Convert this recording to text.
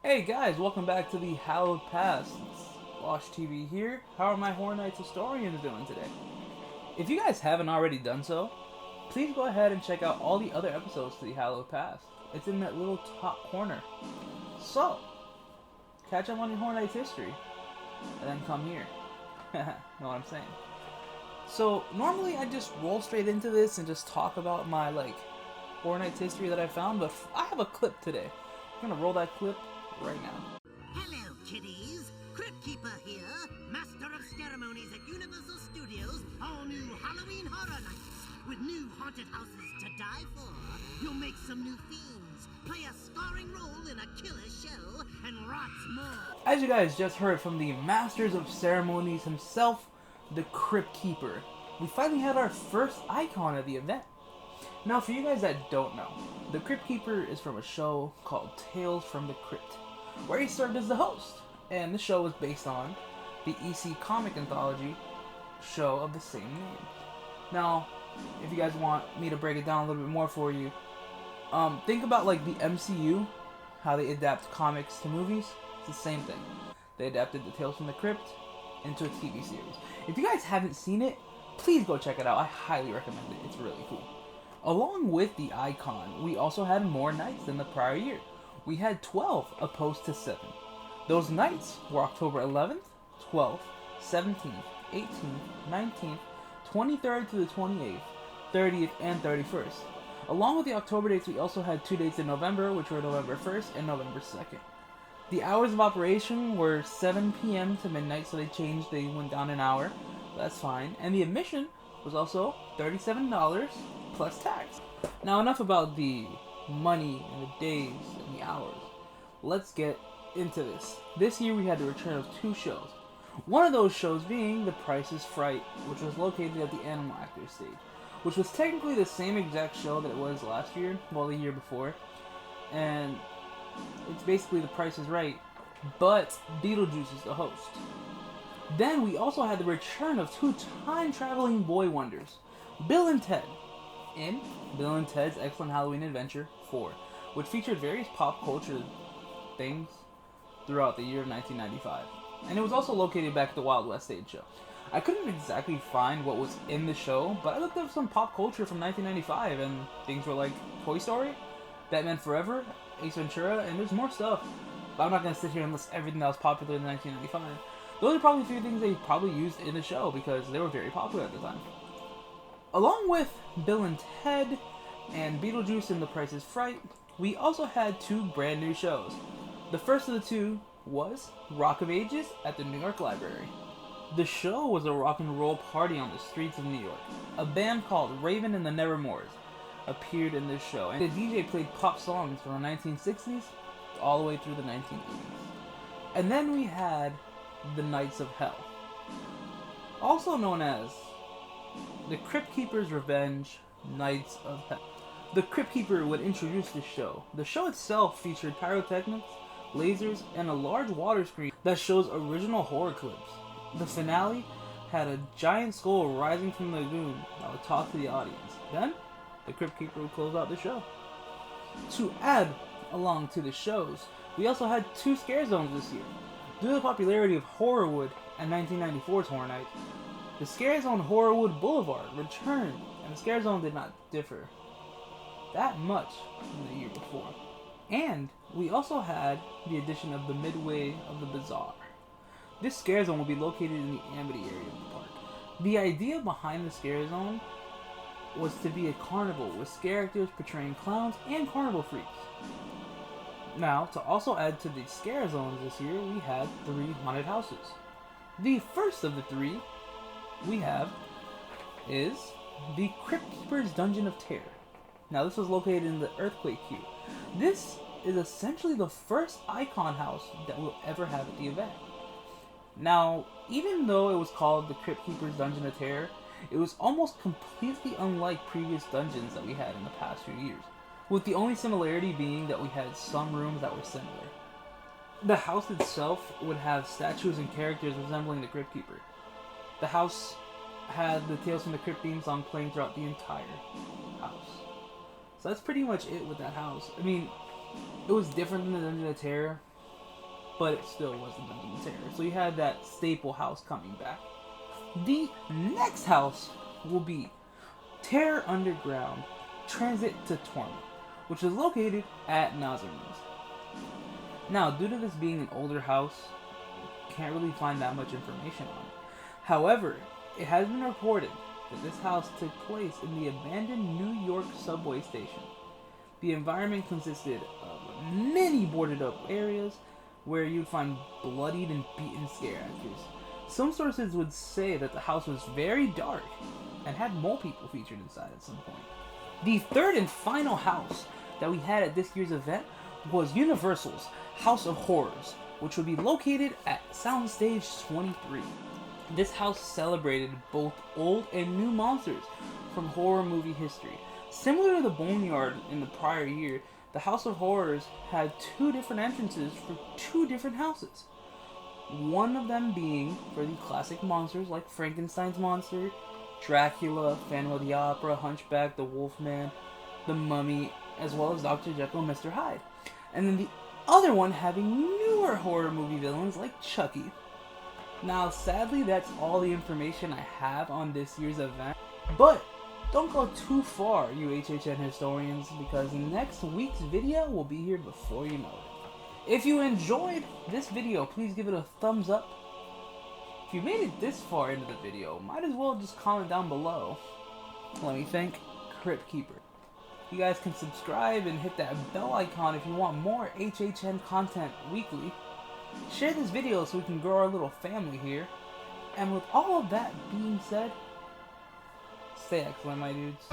Hey guys, welcome back to the Hallow'd past. It's Losh TV here. How are my HHN Historians doing today? If you guys haven't already done so, please go ahead and check out all the other episodes to the Hallow'd past. It's in that little top corner. So, catch up on your HHN history, and then come here. Know what I'm saying? So, normally I just roll straight into this and just talk about my, HHN history that I found, but I have a clip today. I'm gonna roll that clip right now. Hello, kiddies. Crypt Keeper here, master of ceremonies at Universal Studios. All new Halloween Horror Nights with new haunted houses to die for. You'll make some new fiends, play a starring role in a killer show, and lots more. As you guys just heard from the Masters of Ceremonies himself, the Crypt Keeper, we finally had our first icon of the event. Now, for you guys that don't know, the Crypt Keeper is from a show called Tales from the Crypt, where he served as the host, and the show was based on the EC comic anthology show of the same name. Now, if you guys want me to break it down a little bit more for you, think about like the MCU, how they adapt comics to movies. It's the same thing. They adapted the Tales from the Crypt into a TV series. If you guys haven't seen it, please go check it out. I highly recommend it. It's really cool. Along with the icon, we also had more nights than the prior year. We had 12 opposed to 7. Those nights were October 11th, 12th, 17th, 18th, 19th, 23rd to the 28th, 30th, and 31st. Along with the October dates, we also had 2 dates in November, which were November 1st and November 2nd. The hours of operation were 7 p.m. to midnight, so they went down an hour. That's fine. And the admission was also $37 plus tax. Now, enough about the money and the days and the hours. Let's get into this. This year we had the return of 2 shows. One of those shows being The Price is Fright, which was located at the Animal Actors stage, which was technically the same exact show that it was last year, well, the year before. And it's basically The Price is Right, but Beetlejuice is the host. Then we also had the return of 2 time-traveling boy wonders, Bill and Ted, in Bill and Ted's Excellent Halloween Adventure 4, which featured various pop culture things throughout the year of 1995. And it was also located back at the Wild West stage show. I couldn't exactly find what was in the show, but I looked up some pop culture from 1995, and things were like Toy Story, Batman Forever, Ace Ventura, and there's more stuff. But I'm not going to sit here and list everything that was popular in 1995. Those are probably 3 things they probably used in the show because they were very popular at the time. Along with Bill and Ted and Beetlejuice and The Price is Fright, we also had 2 brand new shows. The first of the 2 was Rock of Ages at the New York Library. The show was a rock and roll party on the streets of New York. A band called Raven and the Nevermores appeared in this show, and the DJ played pop songs from the 1960s all the way through the 1980s. And then we had the Knights of Hell, also known as the Crypt Keeper's Revenge, Knights of Hell. The Crypt Keeper would introduce the show. The show itself featured pyrotechnics, lasers, and a large water screen that shows original horror clips. The finale had a giant skull rising from the lagoon that would talk to the audience. Then, the Crypt Keeper would close out the show. To add along to the shows, we also had 2 scare zones this year. Due to the popularity of Horror'd and 1994's Horror Nights, the Scare Zone Horror'd Boulevard returned, and the Scare Zone did not differ that much from the year before. And we also had the addition of the Midway of the Bazaar. This Scare Zone will be located in the Amity area of the park. The idea behind the Scare Zone was to be a carnival with scare actors portraying clowns and carnival freaks. Now, to also add to the Scare Zones this year, we had 3 haunted houses. The first of the 3 we have is the Crypt Keeper's Dungeon of Terror. Now, this was located in the Earthquake Cube. This is essentially the first icon house that we'll ever have at the event. Now, even though it was called the Crypt Keeper's Dungeon of Terror, it was almost completely unlike previous dungeons that we had in the past few years, with the only similarity being that we had some rooms that were similar. The house itself would have statues and characters resembling the Crypt Keeper. The house had the Tales from the Crypt theme song playing throughout the entire house. So that's pretty much it with that house. I mean, it was different than the Dungeon of Terror, but it still wasn't the Mean Terror. So you had that staple house coming back. The next house will be Terror Underground Transit to Torment, which is located at Nazarene. Now, due to this being an older house, can't really find that much information on it. However, it has been reported that this house took place in the abandoned New York subway station. The environment consisted of many boarded up areas where you'd find bloodied and beaten scare actors. Some sources would say that the house was very dark and had mole people featured inside at some point. The third and final house that we had at this year's event was Universal's House of Horrors, which would be located at Soundstage 23. This house celebrated both old and new monsters from horror movie history. Similar to the Boneyard in the prior year, the House of Horrors had two different entrances for two different houses. One of them being for the classic monsters like Frankenstein's monster, Dracula, Phantom of the Opera, Hunchback, the Wolfman, the Mummy, as well as Dr. Jekyll and Mr. Hyde. And then the other one having newer horror movie villains like Chucky. Now, sadly, that's all the information I have on this year's event. But don't go too far, you HHN historians, because next week's video will be here before you know it. If you enjoyed this video, please give it a thumbs up. If you made it this far into the video, might as well just comment down below. Let me thank Crypt Keeper. You guys can subscribe and hit that bell icon if you want more HHN content weekly. Share this video so we can grow our little family here. And with all of that being said, stay excellent, my dudes.